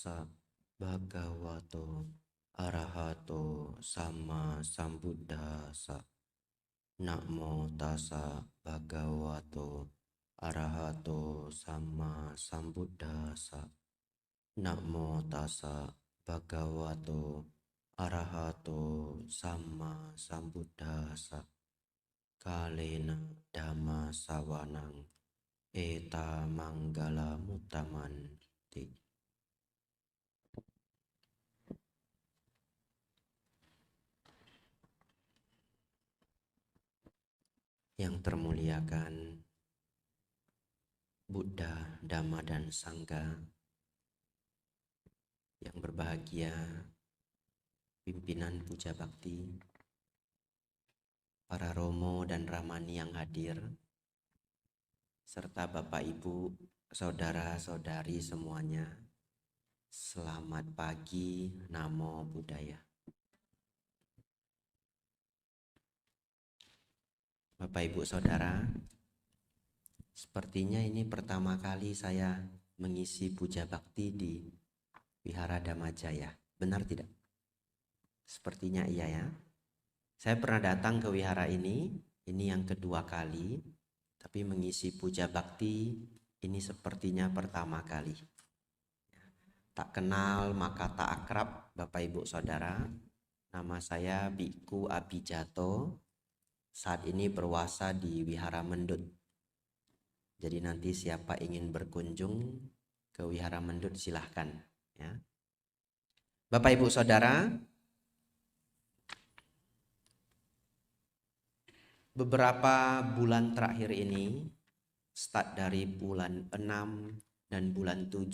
tassa bhagavato arahato sama sambuddhassa. Namo tassa bhagavato arahato sama sambuddhassa. Namo tassa bhagavato arahato sama sambuddhassa. Kalena dhamma sawanang eta manggala mutamanti. Yang termuliakan Buddha, Dhamma, dan Sangha, yang berbahagia pimpinan puja bakti, para romo dan ramani yang hadir, serta Bapak Ibu, saudara-saudari semuanya, selamat pagi, Namo Buddhaya. Bapak Ibu Saudara, sepertinya ini pertama kali saya mengisi puja bakti di Wihara Dhammajaya. Benar tidak? Sepertinya iya ya. Saya pernah datang ke wihara ini yang kedua kali, tapi mengisi puja bakti ini sepertinya pertama kali. Tak kenal maka tak akrab, Bapak Ibu Saudara. Nama saya Biku Abijato. Saat ini berwasa di Wihara Mendut. Jadi nanti siapa ingin berkunjung ke Wihara Mendut silahkan ya. Bapak Ibu Saudara, beberapa bulan terakhir ini, start dari bulan 6 dan bulan 7,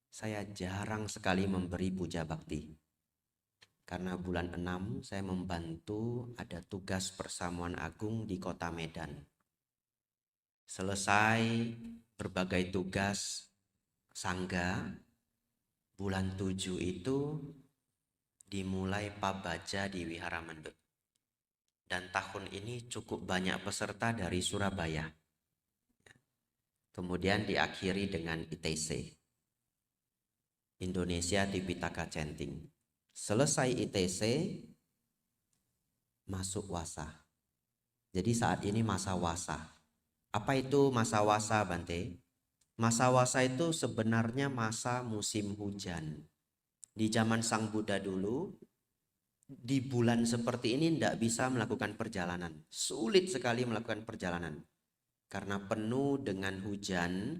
saya jarang sekali memberi puja bakti. Karena bulan 6 saya membantu ada tugas persamuan agung di kota Medan. Selesai berbagai tugas sangga, bulan 7 itu dimulai pabaja di Wihara Mendut. Dan tahun ini cukup banyak peserta dari Surabaya. Kemudian diakhiri dengan ITC, Indonesia Tipitaka Chanting. Selesai ITC, masuk wasa. Jadi saat ini masa wasa. Apa itu masa wasa, Bante? Masa wasa itu sebenarnya masa musim hujan. Di zaman Sang Buddha dulu, di bulan seperti ini tidak bisa melakukan perjalanan. Sulit sekali melakukan perjalanan. Karena penuh dengan hujan,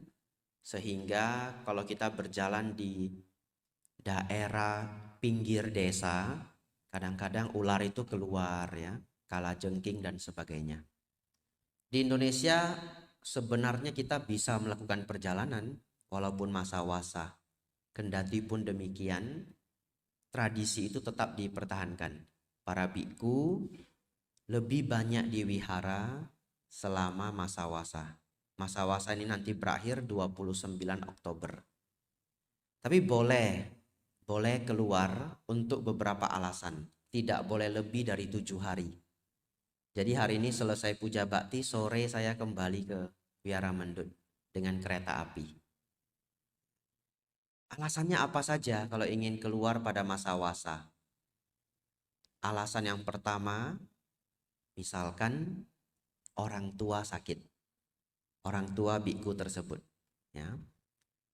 sehingga kalau kita berjalan di daerah pinggir desa, kadang-kadang ular itu keluar ya, kalajengking dan sebagainya. Di Indonesia sebenarnya kita bisa melakukan perjalanan walaupun masa wasa. Kendati pun demikian, tradisi itu tetap dipertahankan. Para biku lebih banyak di wihara selama masa wasa. Masa wasa ini nanti berakhir 29 Oktober. Tapi boleh keluar untuk beberapa alasan. Tidak boleh lebih dari 7 hari. Jadi hari ini selesai puja bakti, sore saya kembali ke Wihara Mendut dengan kereta api. Alasannya apa saja kalau ingin keluar pada masa wasa? Alasan yang pertama, misalkan orang tua sakit. Orang tua biku tersebut. Ya.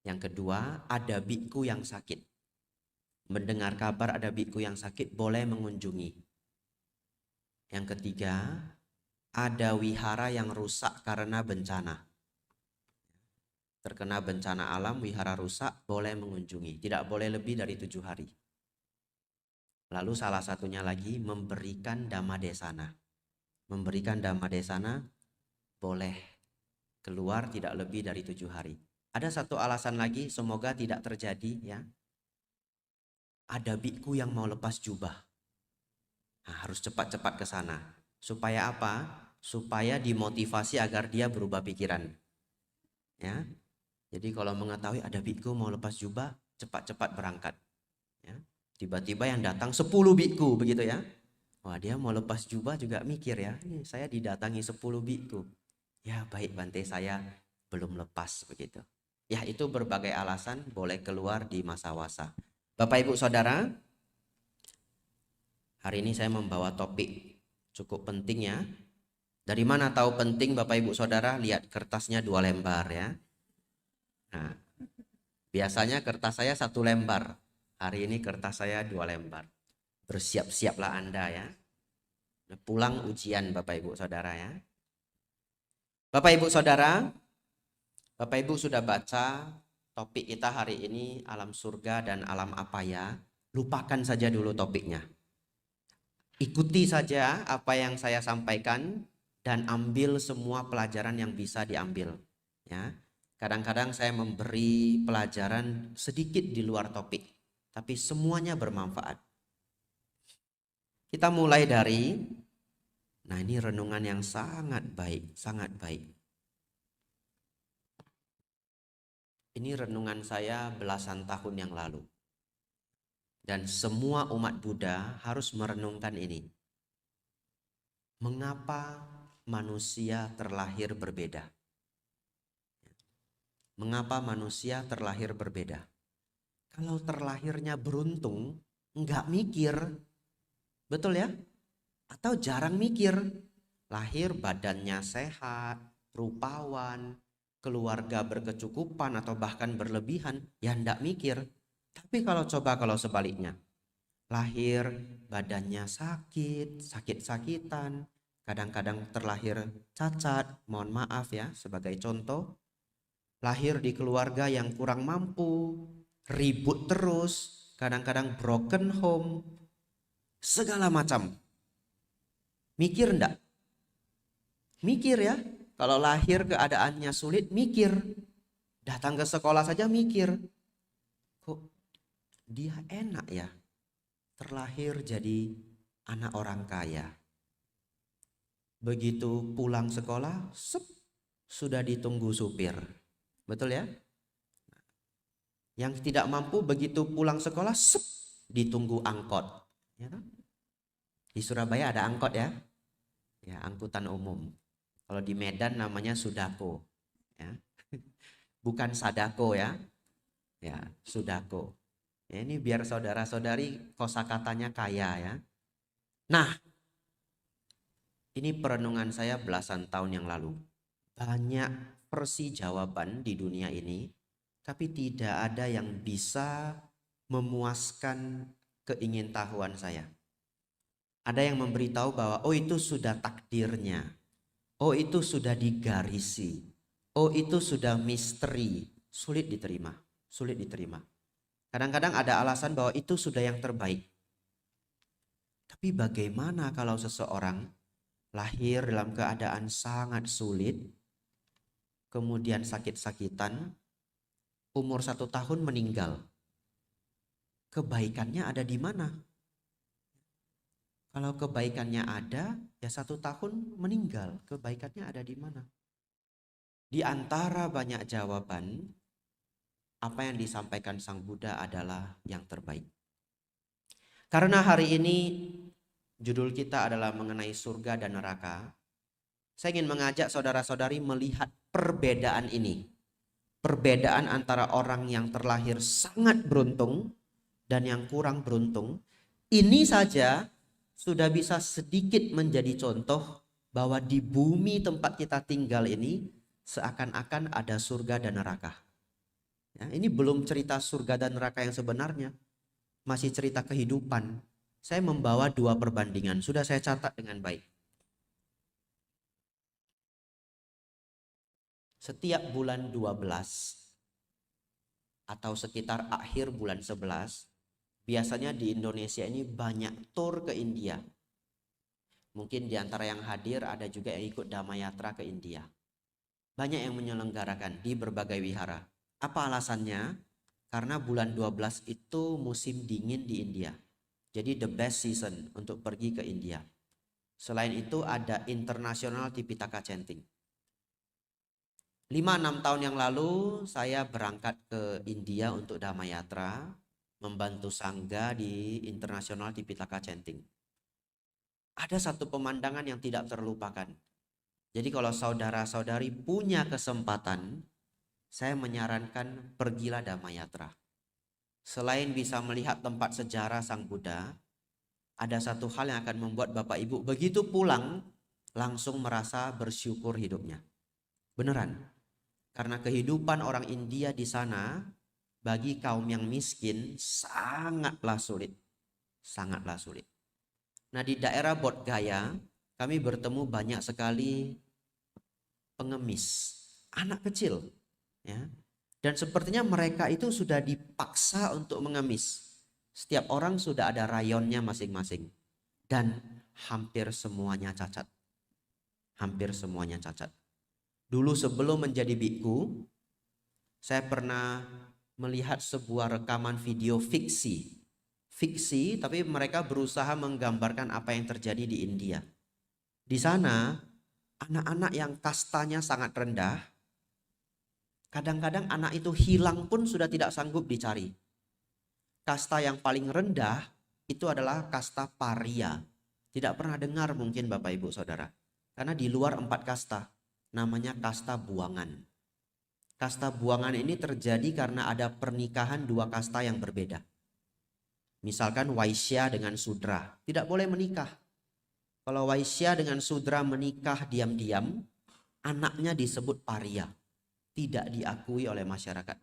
Yang kedua, ada biku yang sakit. Mendengar kabar ada biku yang sakit, boleh mengunjungi. Yang ketiga, ada wihara yang rusak karena bencana. Terkena bencana alam, wihara rusak, boleh mengunjungi. Tidak boleh lebih dari 7 hari. Lalu salah satunya lagi, memberikan dhamma desana. Memberikan dhamma desana, boleh keluar tidak lebih dari 7 hari. Ada satu alasan lagi, semoga tidak terjadi ya. Ada biku yang mau lepas jubah. Nah, harus cepat-cepat ke sana. Supaya apa? Supaya dimotivasi agar dia berubah pikiran. Ya. Jadi kalau mengetahui ada biku mau lepas jubah, cepat-cepat berangkat. Ya. Tiba-tiba yang datang 10 biku begitu ya. Wah, dia mau lepas jubah juga mikir ya. Ini saya didatangi 10 biku. Ya baik Bante, saya belum lepas begitu. Ya, itu berbagai alasan boleh keluar di masa wasa. Bapak Ibu Saudara, hari ini saya membawa topik cukup penting ya. Dari mana tahu penting Bapak Ibu Saudara? Lihat kertasnya 2 lembar ya. Nah, biasanya kertas saya 1 lembar. Hari ini kertas saya 2 lembar. Bersiap-siaplah Anda ya. Pulang ujian Bapak Ibu Saudara ya. Bapak Ibu Saudara, Bapak Ibu sudah baca topik kita hari ini alam surga dan alam apa ya? Lupakan saja dulu topiknya. Ikuti saja apa yang saya sampaikan dan ambil semua pelajaran yang bisa diambil. Ya, kadang-kadang saya memberi pelajaran sedikit di luar topik, tapi semuanya bermanfaat. Kita mulai dari, nah ini renungan yang sangat baik, sangat baik. Ini renungan saya belasan tahun yang lalu. Dan semua umat Buddha harus merenungkan ini. Mengapa manusia terlahir berbeda? Mengapa manusia terlahir berbeda? Kalau terlahirnya beruntung, enggak mikir. Betul ya? Atau jarang mikir. Lahir badannya sehat, rupawan, keluarga berkecukupan atau bahkan berlebihan, ya enggak mikir. Tapi kalau sebaliknya, lahir badannya sakit, sakit-sakitan, kadang-kadang terlahir cacat, mohon maaf ya sebagai contoh, lahir di keluarga yang kurang mampu, ribut terus, kadang-kadang broken home, segala macam. Mikir enggak? Mikir ya, kalau lahir keadaannya sulit mikir, datang ke sekolah saja mikir, kok dia enak ya terlahir jadi anak orang kaya. Begitu pulang sekolah, sudah ditunggu supir. Betul ya? Yang tidak mampu begitu pulang sekolah, ditunggu angkot. Ya kan? Di Surabaya ada angkot ya. Ya, angkutan umum. Kalau di Medan namanya Sudako. Ya. Bukan Sadako ya. Ya, Sudako. Ya, ini biar saudara-saudari kosakatanya kaya ya. Nah, ini perenungan saya belasan tahun yang lalu. Banyak versi jawaban di dunia ini, tapi tidak ada yang bisa memuaskan keingintahuan saya. Ada yang memberitahu bahwa oh itu sudah takdirnya. Oh itu sudah digarisi. Oh itu sudah misteri. Sulit diterima. Sulit diterima. Kadang-kadang ada alasan bahwa itu sudah yang terbaik. Tapi bagaimana kalau seseorang lahir dalam keadaan sangat sulit, kemudian sakit-sakitan, umur 1 tahun meninggal? Kebaikannya ada di mana? Kalau kebaikannya ada, ya 1 tahun meninggal. Kebaikannya ada di mana? Di antara banyak jawaban, apa yang disampaikan Sang Buddha adalah yang terbaik. Karena hari ini judul kita adalah mengenai surga dan neraka, saya ingin mengajak saudara-saudari melihat perbedaan ini. Perbedaan antara orang yang terlahir sangat beruntung dan yang kurang beruntung. Ini saja sudah bisa sedikit menjadi contoh bahwa di bumi tempat kita tinggal ini seakan-akan ada surga dan neraka. Ya, ini belum cerita surga dan neraka yang sebenarnya, masih cerita kehidupan. Saya membawa 2 perbandingan, sudah saya catat dengan baik. Setiap bulan 12 atau sekitar akhir bulan 11, biasanya di Indonesia ini banyak tur ke India. Mungkin di antara yang hadir ada juga yang ikut Damayatra ke India. Banyak yang menyelenggarakan di berbagai wihara. Apa alasannya? Karena bulan 12 itu musim dingin di India. Jadi the best season untuk pergi ke India. Selain itu ada International Tipitaka Chanting. 5-6 tahun yang lalu saya berangkat ke India untuk Damayatra, membantu sangga di International Tipitaka Chanting. Ada satu pemandangan yang tidak terlupakan. Jadi kalau saudara-saudari punya kesempatan, saya menyarankan pergilah Damayatra. Selain bisa melihat tempat sejarah Sang Buddha, ada satu hal yang akan membuat Bapak Ibu begitu pulang langsung merasa bersyukur hidupnya. Beneran. Karena kehidupan orang India di sana bagi kaum yang miskin sangatlah sulit. Sangatlah sulit. Nah, di daerah Bodh Gaya kami bertemu banyak sekali pengemis, anak kecil, ya. Dan sepertinya mereka itu sudah dipaksa untuk mengemis. Setiap orang sudah ada rayonnya masing-masing. Dan hampir semuanya cacat. Hampir semuanya cacat. Dulu sebelum menjadi biku, saya pernah melihat sebuah rekaman video fiksi. Fiksi, tapi mereka berusaha menggambarkan apa yang terjadi di India. Di sana, anak-anak yang kastanya sangat rendah, kadang-kadang anak itu hilang pun sudah tidak sanggup dicari. Kasta yang paling rendah itu adalah kasta paria. Tidak pernah dengar mungkin Bapak Ibu Saudara. Karena di luar 4 kasta, namanya kasta buangan. Kasta buangan ini terjadi karena ada pernikahan 2 kasta yang berbeda. Misalkan Waisya dengan Sudra, tidak boleh menikah. Kalau Waisya dengan Sudra menikah diam-diam, anaknya disebut paria. Tidak diakui oleh masyarakat.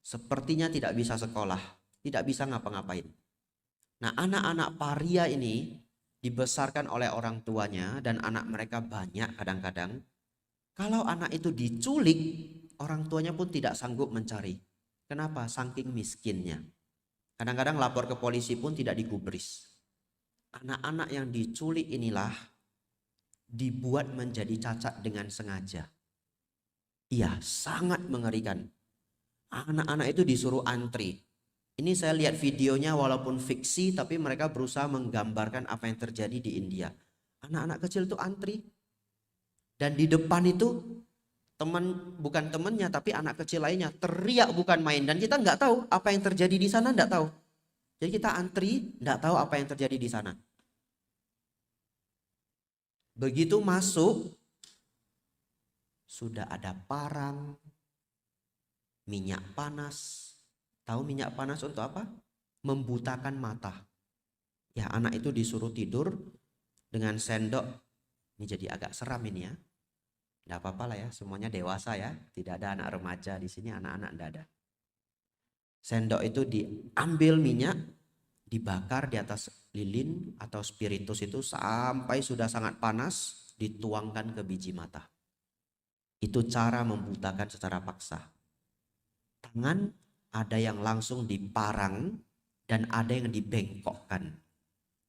Sepertinya tidak bisa sekolah, tidak bisa ngapa-ngapain. Nah, anak-anak paria ini dibesarkan oleh orang tuanya dan anak mereka banyak kadang-kadang. Kalau anak itu diculik, orang tuanya pun tidak sanggup mencari. Kenapa? Saking miskinnya. Kadang-kadang lapor ke polisi pun tidak digubris. Anak-anak yang diculik inilah dibuat menjadi cacat dengan sengaja. Iya, sangat mengerikan. Anak-anak itu disuruh antri. Ini saya lihat videonya walaupun fiksi, tapi mereka berusaha menggambarkan apa yang terjadi di India. Anak-anak kecil itu antri. Dan di depan itu bukan temannya tapi anak kecil lainnya teriak bukan main. Dan kita nggak tahu apa yang terjadi di sana, nggak tahu. Jadi kita antri, nggak tahu apa yang terjadi di sana. Begitu masuk, sudah ada parang, minyak panas. Tahu minyak panas untuk apa? Membutakan mata. Ya, anak itu disuruh tidur dengan sendok. Ini jadi agak seram ini ya. Nggak apa-apa lah ya, semuanya dewasa ya. Tidak ada anak remaja di sini, anak-anak nggak ada. Sendok itu diambil minyak, dibakar di atas lilin atau spiritus itu sampai sudah sangat panas, dituangkan ke biji mata. Itu cara membutakan secara paksa. Tangan ada yang langsung diparang dan ada yang dibengkokkan.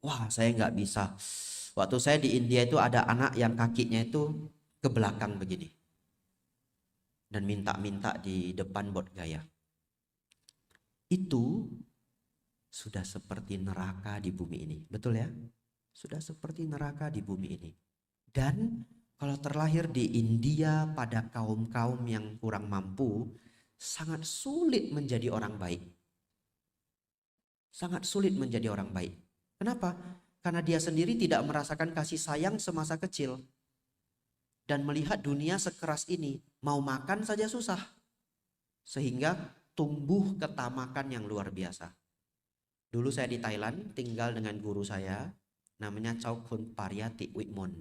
Wah, saya nggak bisa. Waktu saya di India itu ada anak yang kakinya itu ke belakang begini. Dan minta-minta di depan Bodh Gaya. Itu sudah seperti neraka di bumi ini. Betul ya? Sudah seperti neraka di bumi ini. Dan kalau terlahir di India pada kaum-kaum yang kurang mampu, sangat sulit menjadi orang baik. Sangat sulit menjadi orang baik. Kenapa? Karena dia sendiri tidak merasakan kasih sayang semasa kecil. Dan melihat dunia sekeras ini, mau makan saja susah. Sehingga tumbuh ketamakan yang luar biasa. Dulu saya di Thailand tinggal dengan guru saya, namanya Chow Kun Pariyati Witmon.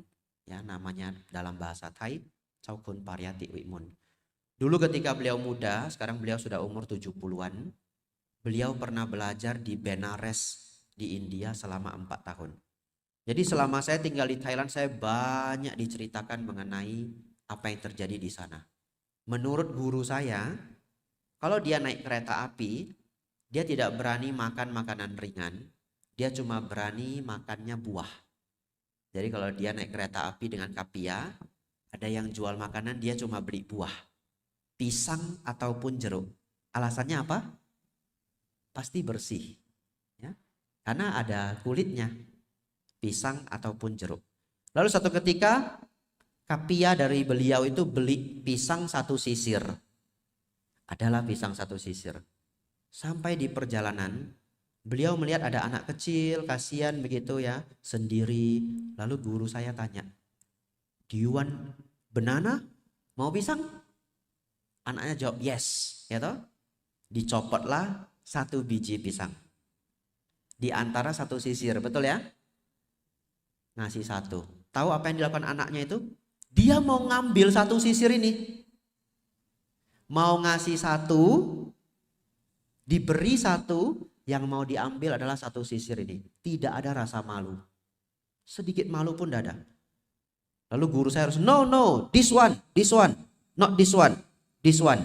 Ya, namanya dalam bahasa Thai, Chow Kun Pariyati Witmon. Dulu ketika beliau muda, sekarang beliau sudah umur 70-an, beliau pernah belajar di Benares di India selama 4 tahun. Jadi selama saya tinggal di Thailand, saya banyak diceritakan mengenai apa yang terjadi di sana. Menurut guru saya, kalau dia naik kereta api, dia tidak berani makan makanan ringan, dia cuma berani makannya buah. Jadi kalau dia naik kereta api dengan kapia, ada yang jual makanan, dia cuma beli buah. Pisang ataupun jeruk. Alasannya apa? Pasti bersih. Ya, karena ada kulitnya. Pisang ataupun jeruk. Lalu satu ketika kapia dari beliau itu beli pisang 1 sisir. Adalah pisang 1 sisir. Sampai di perjalanan beliau melihat ada anak kecil, kasihan begitu ya, sendiri. Lalu guru saya tanya, "Do you want banana? Mau pisang?" Anaknya jawab yes, ya toh? Dicopotlah 1 biji pisang. Di antara 1 sisir, betul ya? Ngasih 1. Tahu apa yang dilakukan anaknya itu? Dia mau ngambil 1 sisir ini. Mau ngasih 1, diberi 1, yang mau diambil adalah 1 sisir ini. Tidak ada rasa malu. Sedikit malu pun tidak ada. Lalu guru saya harus, no, this one, not this one.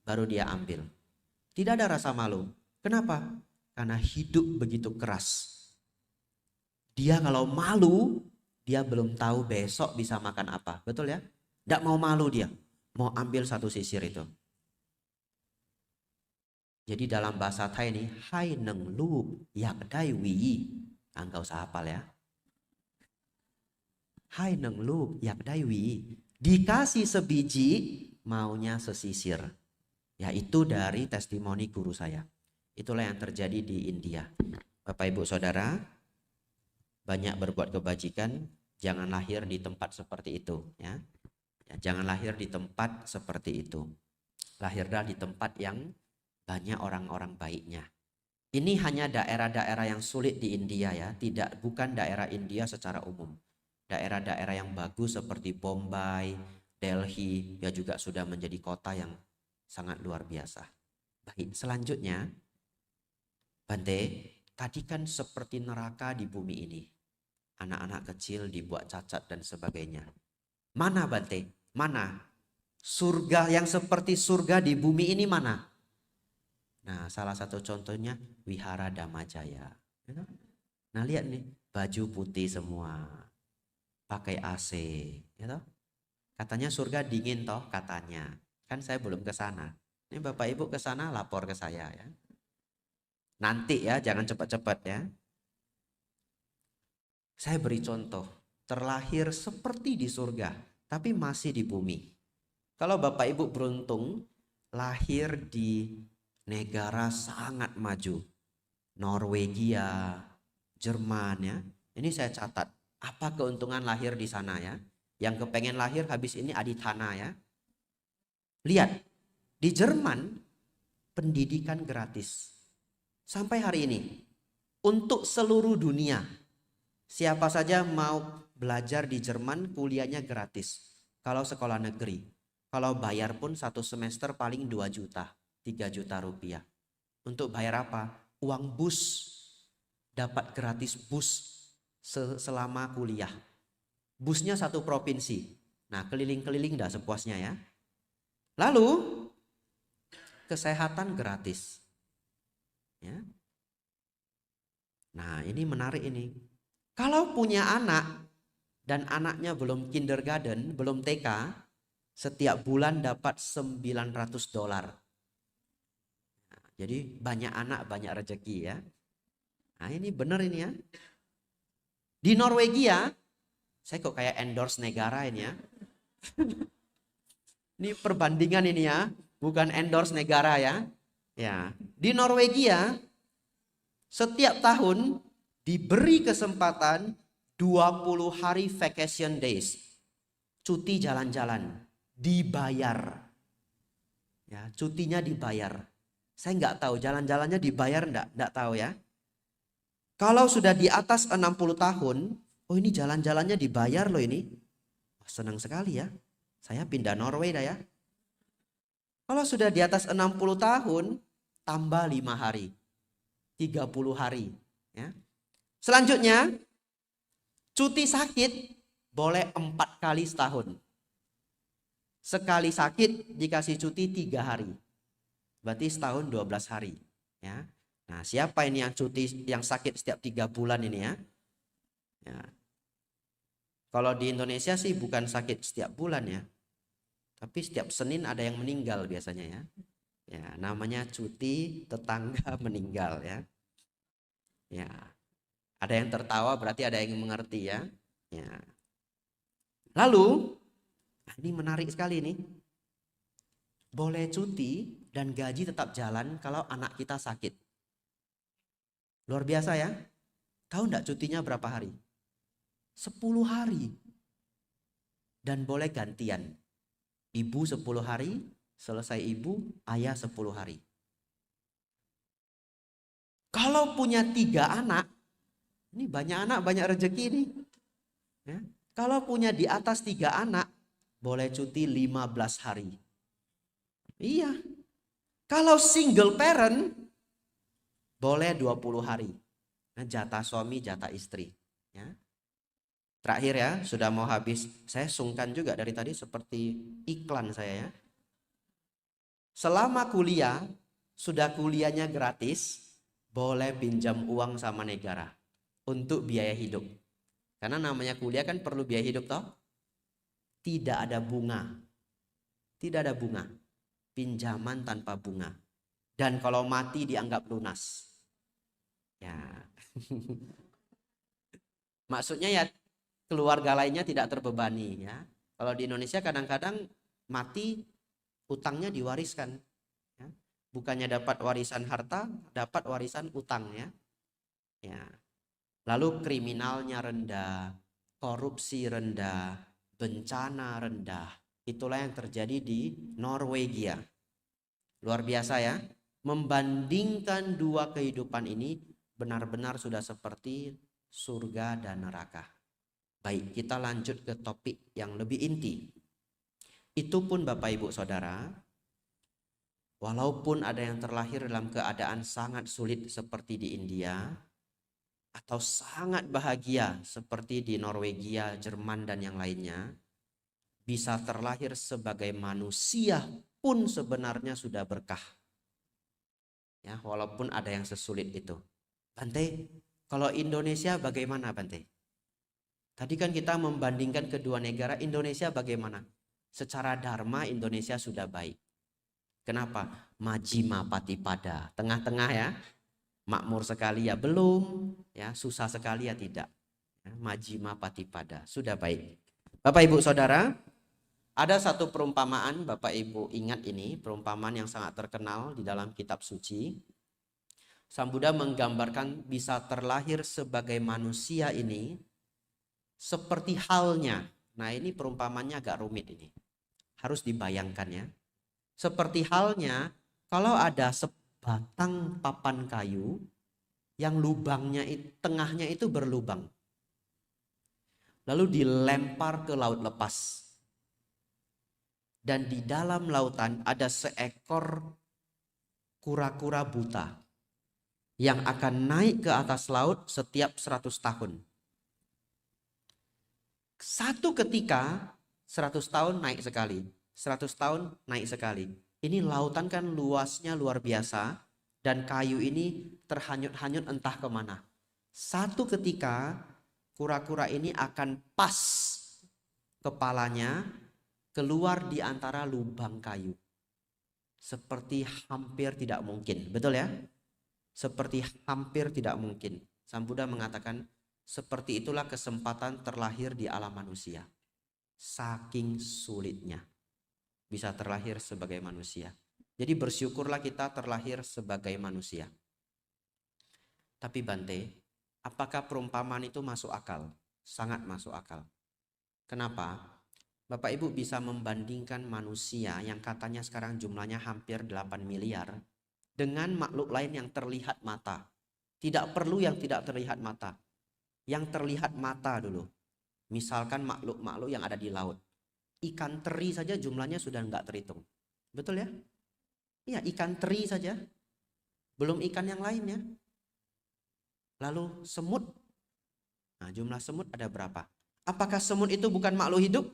Baru dia ambil. Tidak ada rasa malu. Kenapa? Karena hidup begitu keras. Dia kalau malu, dia belum tahu besok bisa makan apa. Betul ya? Tidak mau malu dia. Mau ambil 1 sisir itu. Jadi dalam bahasa Thai ini, hai neng lu yak dai wi. Enggak usah hafal ya. Hai neng lu yak dai wi. Dikasih sebiji, maunya sesisir. Yaitu dari testimoni guru saya. Itulah yang terjadi di India. Bapak Ibu Saudara, banyak berbuat kebajikan, jangan lahir di tempat seperti itu, ya. Jangan lahir di tempat seperti itu. Lahirlah di tempat yang banyak orang-orang baiknya. Ini hanya daerah-daerah yang sulit di India ya, bukan daerah India secara umum. Daerah-daerah yang bagus seperti Bombay, Delhi, ya juga sudah menjadi kota yang sangat luar biasa. Baik, selanjutnya, Bante, tadi kan seperti neraka di bumi ini. Anak-anak kecil dibuat cacat dan sebagainya. Mana Bante? Mana? Surga yang seperti surga di bumi ini mana? Nah, salah satu contohnya Wihara Dhamajaya. Nah, lihat nih, baju putih semua. Pakai AC, ya toh? Katanya surga dingin toh katanya. Kan saya belum ke sana. Ini Bapak Ibu ke sana lapor ke saya ya. Nanti ya, jangan cepat-cepat ya. Saya beri contoh, terlahir seperti di surga, tapi masih di bumi. Kalau Bapak Ibu beruntung, lahir di negara sangat maju. Norwegia, Jerman ya. Ini saya catat, apa keuntungan lahir di sana ya. Yang kepengen lahir habis ini adithana ya. Lihat, di Jerman pendidikan gratis. Sampai hari ini, untuk seluruh dunia. Siapa saja mau belajar di Jerman, kuliahnya gratis. Kalau sekolah negeri. Kalau bayar pun 1 semester paling 2 juta, 3 juta rupiah. Untuk bayar apa? Uang bus. Dapat gratis bus selama kuliah. Busnya 1 provinsi. Nah, keliling-keliling dah sepuasnya ya. Lalu, kesehatan gratis. Ya. Nah, ini menarik ini. Kalau punya anak dan anaknya belum kindergarten, belum TK, setiap bulan dapat $900. Nah, jadi banyak anak, banyak rezeki ya. Nah, ini benar ini ya. Di Norwegia, saya kok kayak endorse negara ini ya. Ini perbandingan ini ya, bukan endorse negara ya. Ya, di Norwegia setiap tahun diberi kesempatan 20 hari vacation days. Cuti jalan-jalan. Dibayar. Ya, cutinya dibayar. Saya nggak tahu jalan-jalannya dibayar nggak tahu ya. Kalau sudah di atas 60 tahun, oh ini jalan-jalannya dibayar loh ini. Senang sekali ya. Saya pindah Norway dah ya. Kalau sudah di atas 60 tahun, tambah 5 hari. 30 hari. Ya. Selanjutnya, cuti sakit boleh 4 kali setahun. Sekali sakit dikasih cuti 3 hari. Berarti setahun 12 hari. Ya. Nah, siapa ini yang cuti, yang sakit setiap 3 bulan ini ya? Ya. Kalau di Indonesia sih bukan sakit setiap bulan ya. Tapi setiap Senin ada yang meninggal biasanya ya. Ya, namanya cuti tetangga meninggal ya. Ya. Ada yang tertawa berarti ada yang mengerti ya. Ya. Lalu, ini menarik sekali nih. Boleh cuti dan gaji tetap jalan kalau anak kita sakit. Luar biasa ya. Tahu enggak cutinya berapa hari? 10 hari. Dan boleh gantian. Ibu 10 hari, Selesai ibu, ayah 10 hari. Kalau punya 3 anak, ini banyak anak, banyak rezeki nih. Ya. Kalau punya di atas 3 anak, boleh cuti 15 hari. Iya. Kalau single parent, boleh 20 hari. Nah, jatah suami, jatah istri. Ya. Terakhir ya, sudah mau habis. Saya sungkan juga dari tadi seperti iklan saya ya. Selama kuliah, sudah kuliahnya gratis, boleh pinjam uang sama negara untuk biaya hidup. Karena namanya kuliah kan perlu biaya hidup toh. Tidak ada bunga. Tidak ada bunga. Pinjaman tanpa bunga. Dan kalau mati dianggap lunas. Ya. Maksudnya ya keluarga lainnya tidak terbebani ya. Kalau di Indonesia kadang-kadang mati utangnya diwariskan. Ya. Bukannya dapat warisan harta, dapat warisan utang ya. Ya. Lalu kriminalnya rendah, korupsi rendah, bencana rendah. Itulah yang terjadi di Norwegia. Luar biasa ya. Membandingkan dua kehidupan ini benar-benar sudah seperti surga dan neraka. Baik, kita lanjut ke topik yang lebih inti. Itu pun Bapak Ibu Saudara, walaupun ada yang terlahir dalam keadaan sangat sulit seperti di India, atau sangat bahagia seperti di Norwegia, Jerman dan yang lainnya, bisa terlahir sebagai manusia pun sebenarnya sudah berkah. Ya, walaupun ada yang sesulit itu. Bante, kalau Indonesia bagaimana Bante? Tadi kan kita membandingkan kedua negara, Indonesia bagaimana? Secara dharma Indonesia sudah baik. Kenapa? Majjhima Patipada, tengah-tengah ya. Makmur sekali ya belum, ya susah sekali ya tidak. Ya, Majjhima Patipada, sudah baik. Bapak Ibu Saudara, ada satu perumpamaan, Bapak Ibu ingat ini, perumpamaan yang sangat terkenal di dalam kitab suci. Sang Buddha menggambarkan bisa terlahir sebagai manusia ini seperti halnya. Nah, ini perumpamannya agak rumit ini. Harus dibayangkan ya. Seperti halnya kalau ada sebatang papan kayu yang lubangnya tengahnya itu berlubang. Lalu dilempar ke laut lepas. Dan di dalam lautan ada seekor kura-kura buta yang akan naik ke atas laut setiap 100 tahun. Satu ketika 100 tahun naik sekali, 100 tahun naik sekali. Ini lautan kan luasnya luar biasa dan kayu ini terhanyut-hanyut entah kemana. Satu ketika kura-kura ini akan pas kepalanya keluar di antara lubang kayu. Seperti hampir tidak mungkin. Betul ya? Seperti hampir tidak mungkin. Sang Buddha mengatakan seperti itulah kesempatan terlahir di alam manusia. Saking sulitnya bisa terlahir sebagai manusia. Jadi bersyukurlah kita terlahir sebagai manusia. Tapi Bante, apakah perumpamaan itu masuk akal? Sangat masuk akal. Kenapa? Bapak Ibu bisa membandingkan manusia yang katanya sekarang jumlahnya hampir 8 miliar dengan makhluk lain yang terlihat mata. Tidak perlu yang tidak terlihat mata. Yang terlihat mata dulu. Misalkan makhluk-makhluk yang ada di laut. Ikan teri saja jumlahnya sudah enggak terhitung. Betul ya? Iya, ikan teri saja. Belum ikan yang lainnya. Lalu semut. Nah, jumlah semut ada berapa? Apakah semut itu bukan makhluk hidup?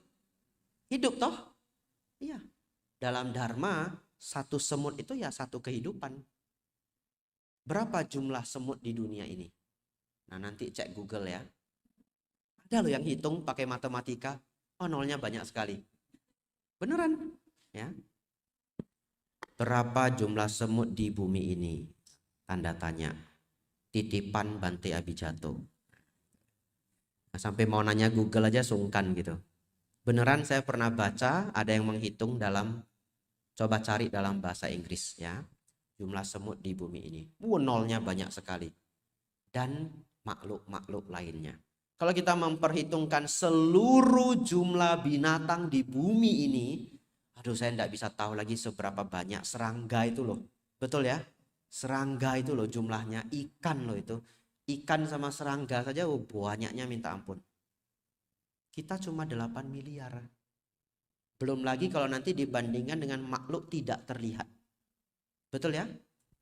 Hidup toh? Iya. Dalam dharma, satu semut itu ya satu kehidupan. Berapa jumlah semut di dunia ini? Nah, nanti cek Google ya. Ada loh yang hitung pakai matematika. Oh, nolnya banyak sekali. Beneran? Ya. Berapa jumlah semut di bumi ini? Tanda tanya. Titipan Bante Abhijatto. Nah, sampai mau nanya Google aja sungkan gitu. Beneran saya pernah baca ada yang menghitung dalam, coba cari dalam bahasa Inggris ya. Jumlah semut di bumi ini. Nolnya banyak sekali. Dan makhluk-makhluk lainnya. Kalau kita memperhitungkan seluruh jumlah binatang di bumi ini, Aduh, saya tidak bisa tahu lagi seberapa banyak serangga itu loh. Betul ya? Serangga itu loh jumlahnya, ikan loh itu. Ikan sama serangga saja banyaknya minta ampun. Kita cuma 8 miliar. Belum lagi kalau nanti dibandingkan dengan makhluk tidak terlihat. Betul ya?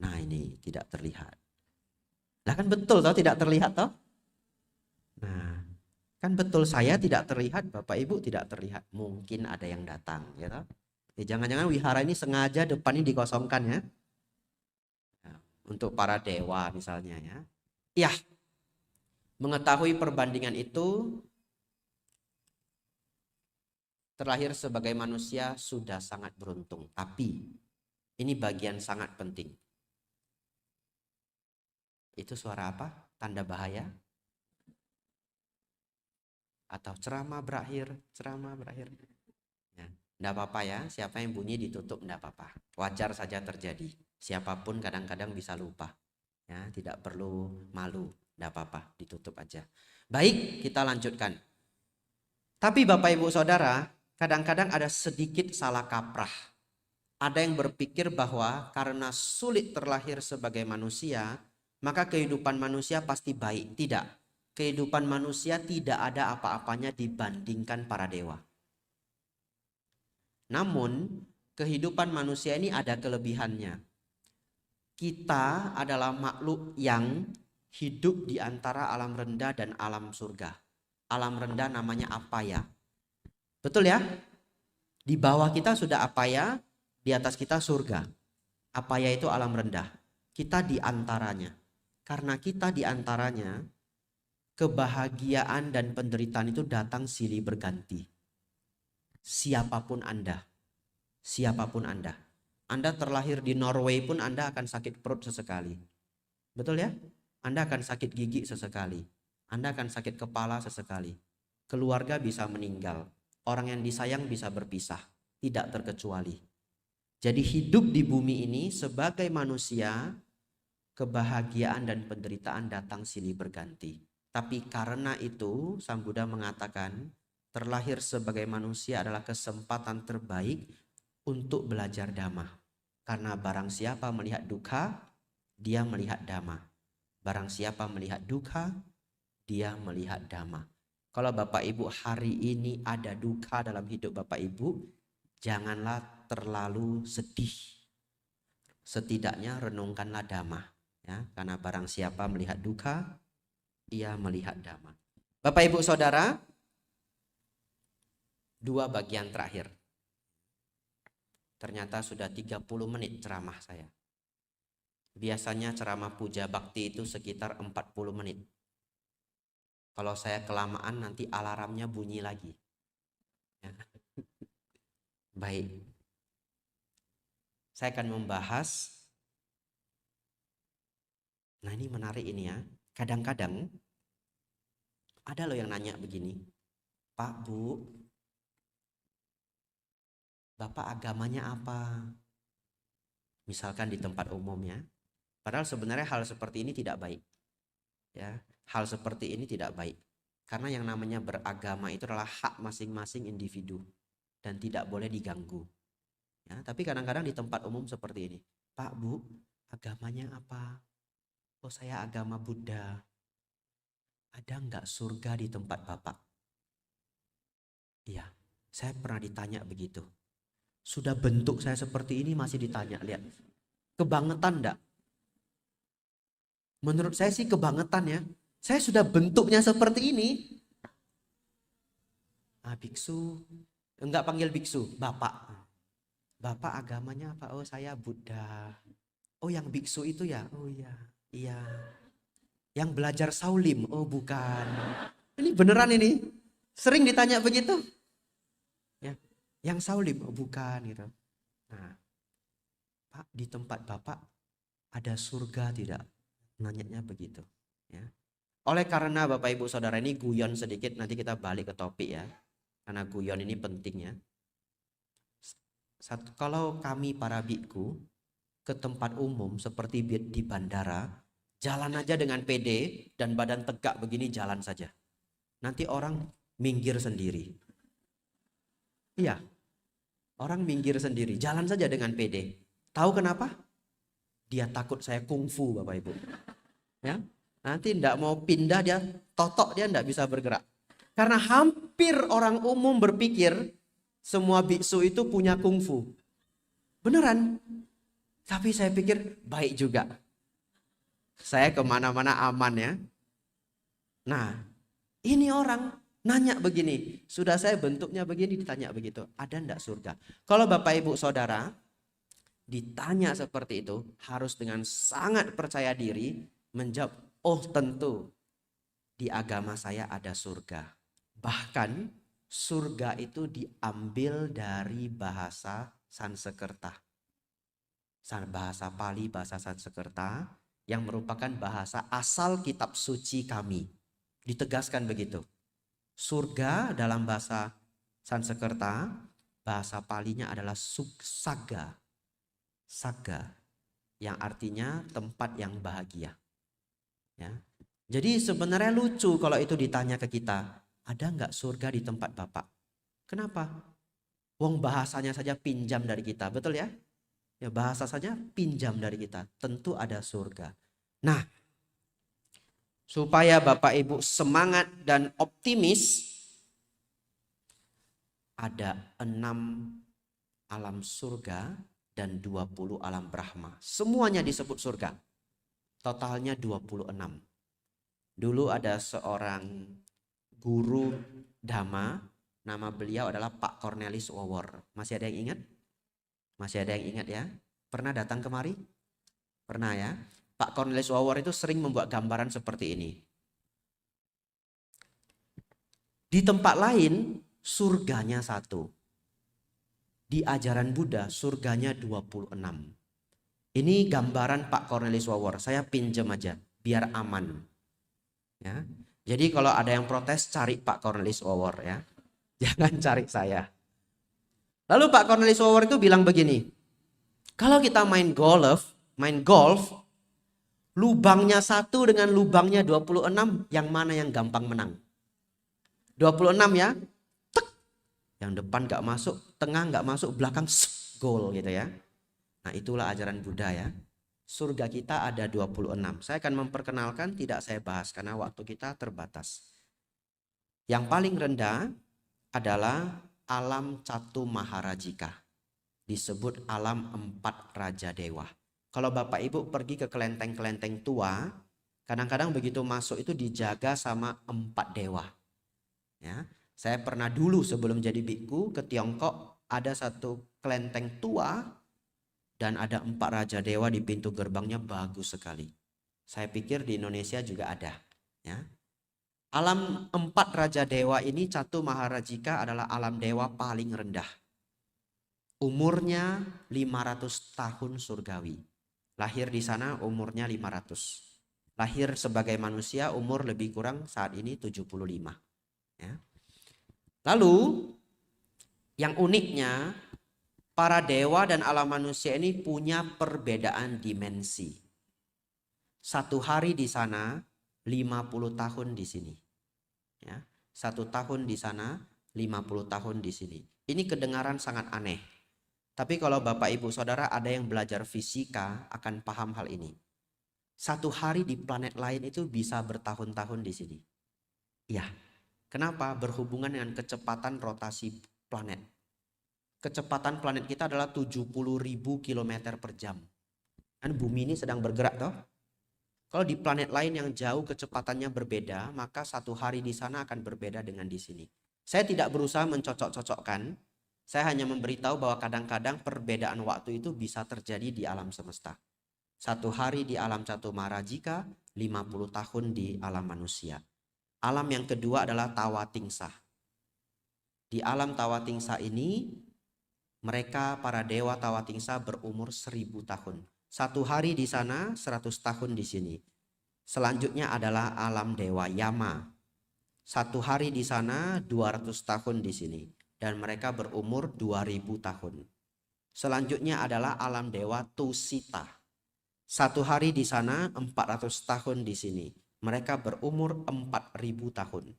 Nah, ini tidak terlihat. Lah kan betul toh, tidak terlihat toh? Nah, kan betul, saya tidak terlihat, Bapak Ibu tidak terlihat. Mungkin ada yang datang, ya toh? Jangan-jangan wihara ini sengaja depan ini dikosongkan ya. Nah, untuk para dewa misalnya ya. Ya, mengetahui perbandingan itu, terlahir sebagai manusia sudah sangat beruntung. Tapi ini bagian sangat penting. Itu suara apa? Tanda bahaya? Atau ceramah berakhir? Ceramah berakhir. Ya, enggak apa-apa ya, siapa yang bunyi ditutup enggak apa-apa. Wajar saja terjadi. Siapapun kadang-kadang bisa lupa. Ya, tidak perlu malu, enggak apa-apa, ditutup aja. Baik, kita lanjutkan. Tapi Bapak Ibu Saudara, kadang-kadang ada sedikit salah kaprah. Ada yang berpikir bahwa karena sulit terlahir sebagai manusia, maka kehidupan manusia pasti baik. Tidak. Kehidupan manusia tidak ada apa-apanya dibandingkan para dewa. Namun, kehidupan manusia ini ada kelebihannya. Kita adalah makhluk yang hidup di antara alam rendah dan alam surga. Alam rendah namanya apaya. Betul ya? Di bawah kita sudah apaya, di atas kita surga. Apaya itu alam rendah. Kita di antaranya. Karena kita di antaranya, kebahagiaan dan penderitaan itu datang silih berganti. Siapapun Anda. Siapapun Anda. Anda terlahir di Norway pun Anda akan sakit perut sesekali. Betul ya? Anda akan sakit gigi sesekali. Anda akan sakit kepala sesekali. Keluarga bisa meninggal. Orang yang disayang bisa berpisah. Tidak terkecuali. Jadi hidup di bumi ini sebagai manusia, kebahagiaan dan penderitaan datang silih berganti. Tapi karena itu, Sang Buddha mengatakan, terlahir sebagai manusia adalah kesempatan terbaik untuk belajar dhamma. Karena barang siapa melihat dukkha, dia melihat dhamma. Barang siapa melihat dukkha, dia melihat dhamma. Kalau Bapak Ibu hari ini ada dukkha dalam hidup Bapak Ibu, janganlah terlalu sedih. Setidaknya renungkanlah dhamma. Ya, karena barang siapa melihat dukkha, ia melihat dhamma. Bapak Ibu Saudara, dua bagian terakhir. Ternyata sudah 30 menit ceramah saya. Biasanya ceramah puja bakti itu sekitar 40 menit. Kalau saya kelamaan nanti alarmnya bunyi lagi. Ya. Baik. Saya akan membahas. Nah, ini menarik ini ya. Kadang-kadang ada loh yang nanya begini. Pak, Bu, Bapak agamanya apa? Misalkan di tempat umum ya. Padahal sebenarnya hal seperti ini tidak baik. Ya, hal seperti ini tidak baik. Karena yang namanya beragama itu adalah hak masing-masing individu dan tidak boleh diganggu. Ya, tapi kadang-kadang di tempat umum seperti ini. Pak, Bu, agamanya apa? Oh, saya agama Buddha. Ada nggak surga di tempat Bapak? Iya, saya pernah ditanya begitu. Sudah bentuk saya seperti ini masih ditanya, lihat. Kebangetan enggak? Menurut saya sih kebangetan ya. Saya sudah bentuknya seperti ini. Biksu. Enggak panggil biksu, Bapak. Bapak agamanya apa? Oh, saya Buddha. Oh, yang biksu itu ya? Oh iya. Iya. Yang belajar Saulim? Oh, bukan. Ini beneran ini. Sering ditanya begitu. Ya. Yang Saulim? Oh, bukan gitu. Nah, Pak, di tempat Bapak ada surga tidak? Nanyanya begitu, ya. Oleh karena Bapak Ibu Saudara ini guyon sedikit, nanti kita balik ke topik ya. Karena guyon ini penting ya. Kalau kami para biku ke tempat umum seperti di bandara, jalan aja dengan pede dan badan tegak begini, jalan saja. Nanti orang minggir sendiri. Iya. Orang minggir sendiri, jalan saja dengan pede. Tahu kenapa? Dia takut saya kungfu, Bapak Ibu. Ya, nanti tidak mau pindah, dia totok, dia tidak bisa bergerak. Karena hampir orang umum berpikir semua biksu itu punya kungfu. Beneran. Tapi saya pikir baik juga. Saya kemana-mana aman ya. Nah, ini orang nanya begini. Sudah saya bentuknya begini, ditanya begitu. Ada enggak surga? Kalau Bapak Ibu Saudara ditanya seperti itu, harus dengan sangat percaya diri menjawab, oh tentu di agama saya ada surga. Bahkan surga itu diambil dari bahasa Sanskerta. Bahasa Pali, bahasa Sanskerta yang merupakan bahasa asal kitab suci kami. Ditegaskan begitu. Surga dalam bahasa Sanskerta, bahasa Palinya adalah Saga. Saga yang artinya tempat yang bahagia. Ya. Jadi sebenarnya lucu kalau itu ditanya ke kita, ada nggak surga di tempat Bapak? Kenapa? Wong bahasanya saja pinjam dari kita, betul ya? Ya bahasa saja pinjam dari kita, tentu ada surga. Nah, supaya Bapak Ibu semangat dan optimis, ada 6 alam surga dan 20 alam Brahma. Semuanya disebut surga. Totalnya 26. Dulu ada seorang guru Dhamma, nama beliau adalah Pak Cornelis Wawor. Masih ada yang ingat? Masih ada yang ingat ya? Pernah datang kemari? Pernah ya? Pak Cornelis Wawor itu sering membuat gambaran seperti ini. Di tempat lain surganya 1. Di ajaran Buddha surganya 26. Ini gambaran Pak Cornelis Wawor. Saya pinjam aja biar aman. Ya. Jadi kalau ada yang protes cari Pak Cornelis Wawor ya. Jangan cari saya. Lalu Pak Cornelis Wawor itu bilang begini. Kalau kita main golf, lubangnya 1 dengan lubangnya 26, yang mana yang gampang menang? 26 ya. Yang depan gak masuk, tengah gak masuk, belakang gol gitu ya. Nah itulah ajaran Buddha ya. Surga kita ada 26. Saya akan memperkenalkan, tidak saya bahas karena waktu kita terbatas. Yang paling rendah adalah alam Catu Maharajika. Disebut alam 4 Raja Dewa. Kalau Bapak Ibu pergi ke kelenteng-kelenteng tua, kadang-kadang begitu masuk itu dijaga sama 4 dewa. Ya. Saya pernah dulu sebelum jadi biku ke Tiongkok, ada satu kelenteng tua dan ada 4 Raja Dewa di pintu gerbangnya, bagus sekali. Saya pikir di Indonesia juga ada. Ya. Alam 4 Raja Dewa ini, Catu Maharajika adalah alam dewa paling rendah. Umurnya 500 tahun surgawi. Lahir di sana umurnya 500. Lahir sebagai manusia umur lebih kurang saat ini 75. Ya. Lalu yang uniknya, para dewa dan alam manusia ini punya perbedaan dimensi. 1 hari di sana, 50 tahun di sini. Ya, 1 tahun di sana, 50 tahun di sini. Ini kedengaran sangat aneh. Tapi kalau Bapak Ibu Saudara ada yang belajar fisika akan paham hal ini. 1 hari di planet lain itu bisa bertahun-tahun di sini. Ya. Kenapa? Berhubungan dengan kecepatan rotasi planet. Kecepatan planet kita adalah 70.000 km per jam. Kan bumi ini sedang bergerak toh. Kalau di planet lain yang jauh kecepatannya berbeda, maka 1 hari di sana akan berbeda dengan di sini. Saya tidak berusaha mencocok-cocokkan. Saya hanya memberitahu bahwa kadang-kadang perbedaan waktu itu bisa terjadi di alam semesta. 1 hari di alam Catu Maharajika, 50 tahun di alam manusia. Alam yang kedua adalah Tawatingsa. Di alam Tawatingsa ini, mereka para dewa Tawatingsa berumur 1000 tahun. 1 hari di sana, 100 tahun di sini. Selanjutnya adalah alam dewa Yama. 1 hari di sana, 200 tahun di sini. Dan mereka berumur 2000 tahun. Selanjutnya adalah alam dewa Tusita. 1 hari di sana, 400 tahun di sini. Mereka berumur 4000 tahun.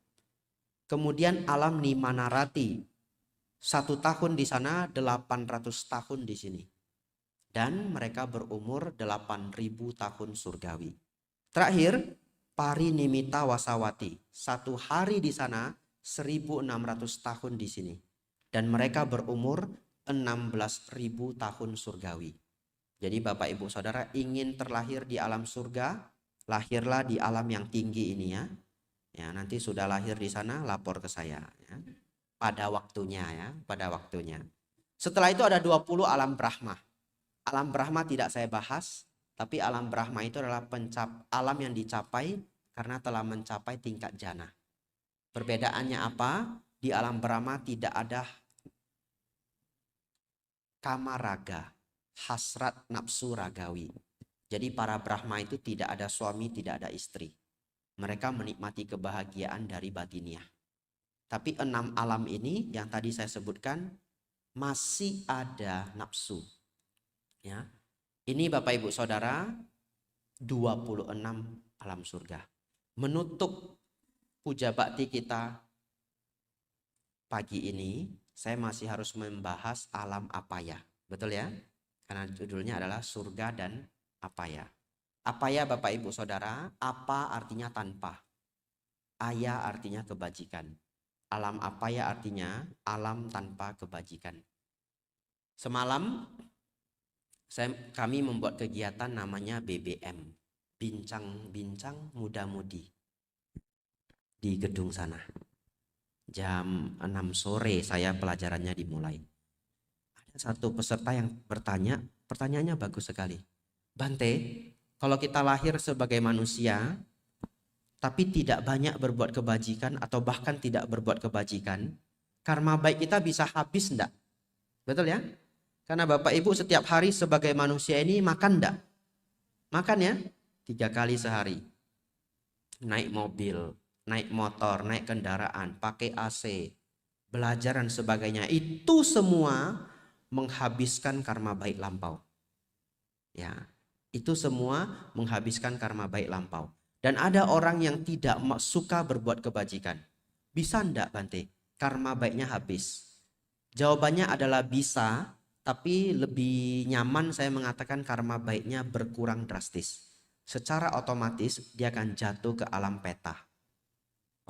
Kemudian alam Nimanarati. 1 tahun di sana, 800 tahun di sini. Dan mereka berumur 8.000 tahun surgawi. Terakhir, Parinimita Wasawati. 1 hari di sana, 1.600 tahun di sini. Dan mereka berumur 16.000 tahun surgawi. Jadi Bapak Ibu Saudara ingin terlahir di alam surga, lahirlah di alam yang tinggi ini ya. Ya, nanti sudah lahir di sana lapor ke saya ya. Pada waktunya ya, pada waktunya. Setelah itu ada 20 alam Brahma. Alam Brahma tidak saya bahas, tapi alam Brahma itu adalah alam yang dicapai karena telah mencapai tingkat jana. Perbedaannya apa? Di alam Brahma tidak ada kamaraga, hasrat nafsu ragawi. Jadi para Brahma itu tidak ada suami, tidak ada istri. Mereka menikmati kebahagiaan dari batiniah. Tapi 6 alam ini yang tadi saya sebutkan masih ada nafsu. Ya. Ini Bapak Ibu Saudara 26 alam surga. Menutup puja bakti kita pagi ini, saya masih harus membahas alam apaya. Betul ya? Karena judulnya adalah surga dan apaya. Apaya Bapak Ibu Saudara, apa artinya tanpa. Aya artinya kebajikan. Alam apaya artinya alam tanpa kebajikan. Semalam kami membuat kegiatan namanya BBM. Bincang-bincang muda-mudi. Di gedung sana. Jam 6 sore saya pelajarannya dimulai. Ada satu peserta yang bertanya, pertanyaannya bagus sekali. Bante, kalau kita lahir sebagai manusia, tapi tidak banyak berbuat kebajikan atau bahkan tidak berbuat kebajikan, karma baik kita bisa habis enggak? Betul ya? Karena Bapak Ibu setiap hari sebagai manusia ini makan enggak? Makan ya? 3 kali sehari. Naik mobil, naik motor, naik kendaraan, pakai AC, belajar dan sebagainya. Itu semua menghabiskan karma baik lampau. Ya, itu semua menghabiskan karma baik lampau. Dan ada orang yang tidak suka berbuat kebajikan. Bisa enggak Bante? Karma baiknya habis. Jawabannya adalah bisa, tapi lebih nyaman saya mengatakan karma baiknya berkurang drastis. Secara otomatis dia akan jatuh ke alam peta.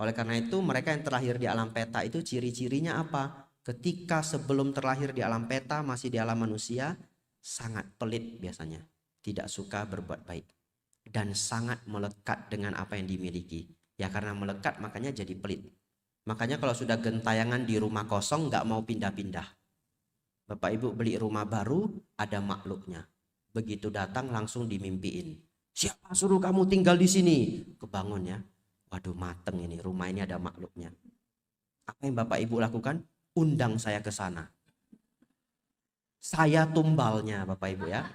Oleh karena itu mereka yang terlahir di alam peta itu ciri-cirinya apa? Ketika sebelum terlahir di alam peta masih di alam manusia, sangat pelit biasanya. Tidak suka berbuat baik. Dan sangat melekat dengan apa yang dimiliki. Ya karena melekat makanya jadi pelit. Makanya kalau sudah gentayangan di rumah kosong nggak mau pindah-pindah. Bapak Ibu beli rumah baru ada makhluknya. Begitu datang langsung dimimpiin. Siapa suruh kamu tinggal di sini? Kebangun ya. Waduh mateng ini, rumah ini ada makhluknya. Apa yang Bapak Ibu lakukan? Undang saya ke sana. Saya tumbalnya Bapak Ibu ya.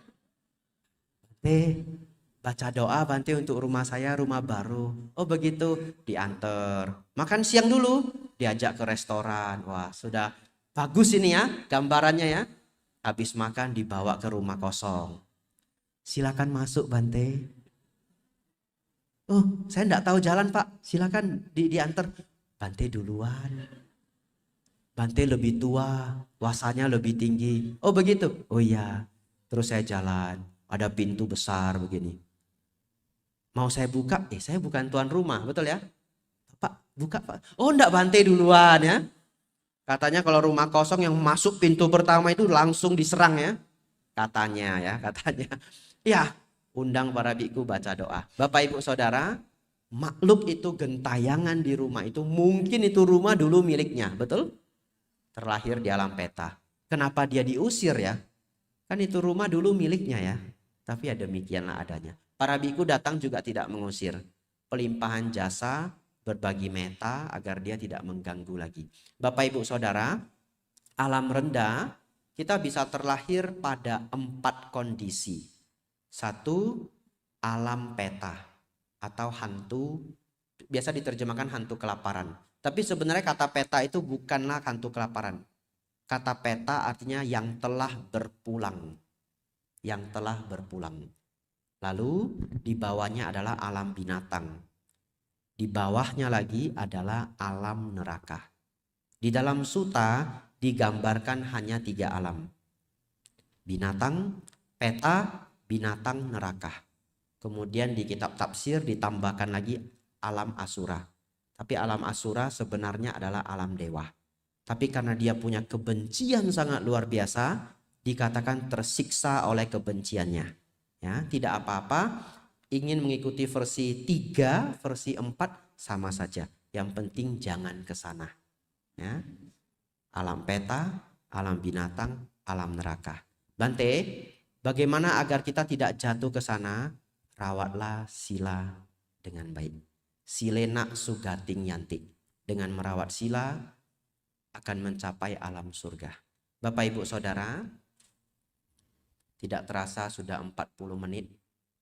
Baca doa Bante untuk rumah saya, rumah baru. Oh begitu, diantar. Makan siang dulu, diajak ke restoran. Wah sudah bagus ini ya gambarannya ya. Habis makan dibawa ke rumah kosong. Silakan masuk Bante. Oh saya enggak tahu jalan Pak, silakan diantar. Bante duluan. Bante lebih tua, wasanya lebih tinggi. Oh begitu? Oh iya. Terus saya jalan, ada pintu besar begini. Mau saya buka, saya bukan tuan rumah, betul ya? Pak, buka Pak. Oh enggak Bante duluan ya. Katanya kalau rumah kosong yang masuk pintu pertama itu langsung diserang ya. Katanya ya, katanya. Ya, undang para biku baca doa. Bapak Ibu Saudara, makhluk itu gentayangan di rumah itu mungkin itu rumah dulu miliknya, betul? Terlahir di alam peta. Kenapa dia diusir ya? Kan itu rumah dulu miliknya ya. Tapi ya demikianlah adanya. Para biku datang juga tidak mengusir. Pelimpahan jasa, berbagi meta agar dia tidak mengganggu lagi. Bapak Ibu Saudara, alam rendah kita bisa terlahir pada 4 kondisi. 1, alam peta atau hantu, biasa diterjemahkan hantu kelaparan. Tapi sebenarnya kata peta itu bukanlah hantu kelaparan. Kata peta artinya yang telah berpulang. Yang telah berpulang. Lalu di bawahnya adalah alam binatang. Di bawahnya lagi adalah alam neraka. Di dalam suta digambarkan hanya 3 alam. Binatang, peta, binatang, neraka. Kemudian di kitab tafsir ditambahkan lagi alam asura. Tapi alam asura sebenarnya adalah alam dewa. Tapi karena dia punya kebencian sangat luar biasa, dikatakan tersiksa oleh kebenciannya. Ya, tidak apa-apa. Ingin mengikuti versi 3, versi 4 sama saja. Yang penting jangan ke sana. Ya. Alam peta, alam binatang, alam neraka. Bante, bagaimana agar kita tidak jatuh ke sana? Rawatlah sila dengan baik. Silena sugating yanti. Dengan merawat sila akan mencapai alam surga. Bapak Ibu Saudara, tidak terasa sudah 40 menit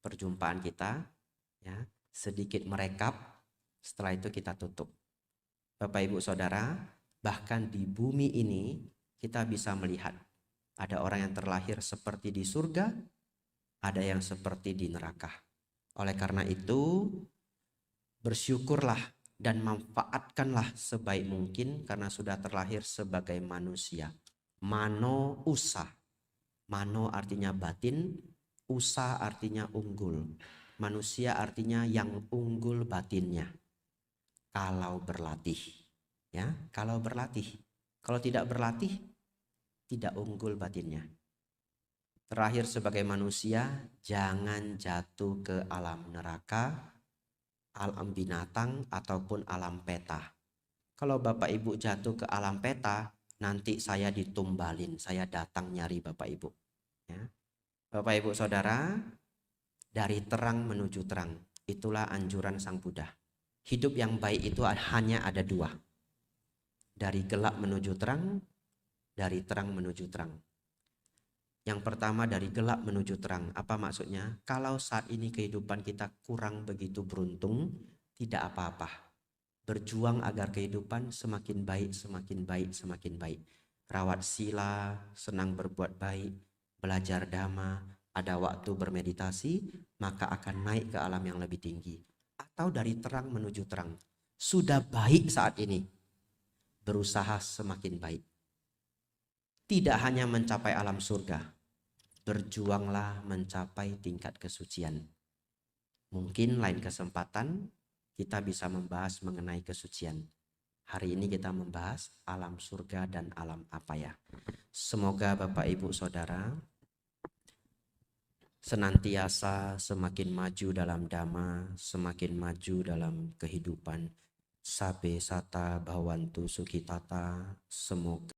perjumpaan kita. Ya, sedikit merekap, setelah itu kita tutup. Bapak Ibu Saudara, bahkan di bumi ini kita bisa melihat ada orang yang terlahir seperti di surga, ada yang seperti di neraka. Oleh karena itu, bersyukurlah dan manfaatkanlah sebaik mungkin karena sudah terlahir sebagai manusia. Mano usa. Mano artinya batin, usa artinya unggul. Manusia artinya yang unggul batinnya. Kalau berlatih. Ya, kalau berlatih. Kalau tidak berlatih, tidak unggul batinnya. Terakhir sebagai manusia, jangan jatuh ke alam neraka, alam binatang, ataupun alam peta. Kalau Bapak Ibu jatuh ke alam peta, nanti saya ditumbalin, saya datang nyari Bapak Ibu. Ya. Bapak Ibu Saudara, dari terang menuju terang, itulah anjuran Sang Buddha. Hidup yang baik itu hanya ada 2. Dari gelap menuju terang, dari terang menuju terang. Yang pertama dari gelap menuju terang. Apa maksudnya? Kalau saat ini kehidupan kita kurang begitu beruntung, tidak apa-apa. Berjuang agar kehidupan semakin baik, semakin baik, semakin baik. Rawat sila, senang berbuat baik, belajar dhamma, ada waktu bermeditasi, maka akan naik ke alam yang lebih tinggi. Atau dari terang menuju terang. Sudah baik saat ini, berusaha semakin baik. Tidak hanya mencapai alam surga, berjuanglah mencapai tingkat kesucian. Mungkin lain kesempatan kita bisa membahas mengenai kesucian. Hari ini kita membahas alam surga dan alam apa ya. Semoga Bapak Ibu Saudara senantiasa semakin maju dalam dhamma, semakin maju dalam kehidupan. Sabe sata bhawantu sukhitata. Semoga